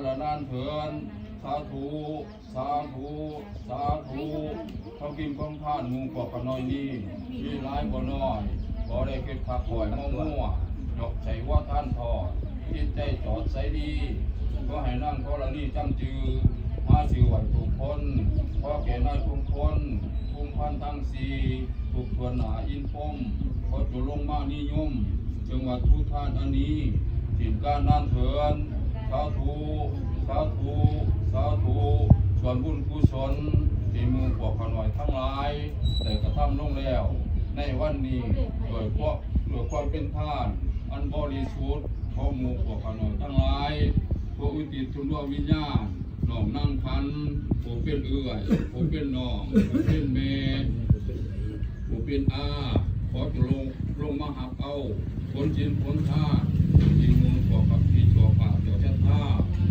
ละนานเถินสาธุสาธุสาธุเขากินของท่านงูกว่ากันน้อยนี่มีร้ายบ่น้อยบ่ได้เก็บผักหอยมั่วๆดอกใจว่าท่านทอดจิตใจจอดใสดีก็ให้นั่งกรณีจำจือมาสิไหวทุกคนพ่อแก่น้อยทุกคนภูมิพันทั้งสี่ทุกทวนหนาอินพมขอจุลงมานิยมจังหวัดทุกท่านอันนี้ถิ่นการนั่นเถินสาธุสาธุสาธุส่วนบุญกุศลที่มูพวกขน่อยทั้งหลายแต่กระทำลงแล้วในวันนี้โดยความเป็นท่านอันบริสุทธิ์ของมูพวกขน่อยทั้งหลายพวกอุติศทุนดวงวิญญาณน้องนั่งพันผู้เป็นเอื้อยผู้เป็นน้องผู้เป็นแม่ผู้เป็นอาขอจะลงมาหับเอาผลจินผลท่าที่มูพวกกับที่ตัวป่าเจ้าชะท่า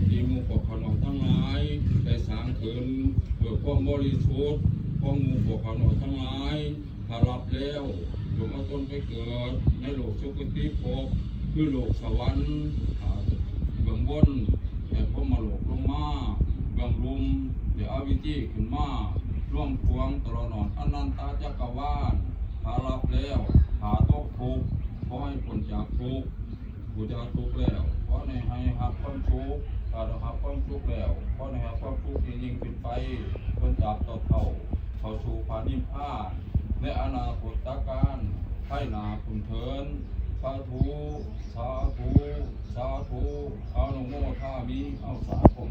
ที่มูพวกขน่อยทั้งหลายได้สร้างขึ้นเพื่อความบริสุทธิ์ของมูพวกขน่อยทั้งหลายถ้ารับแล้วจงเอาตนไปเกิดในโลกสุคติภพคือโลกสวรรค์เบื้องบนแต่พอมาโลกลงมาเบื้องลุ่มเดี๋ยวอวิธีขึ้นมาร่วมพวงตลอดนอนอนันตจักรวาลถ้ารับแล้วหาตกทุกข์ขอให้พ้นจากทุกข์ผู้จะทุกข์แล้วขอให้หับความทุกข์ถ้าเราหับความทุกข์แล้วขอให้หับความทุกข์ยิ่งขึ้นไปจนจากต่อเท่าเข้าสู่พานิพพานในอนาคตการให้นาคุณเถินสาธุสาธุสาธุเอาโนโมท่ามีเอาสาธุ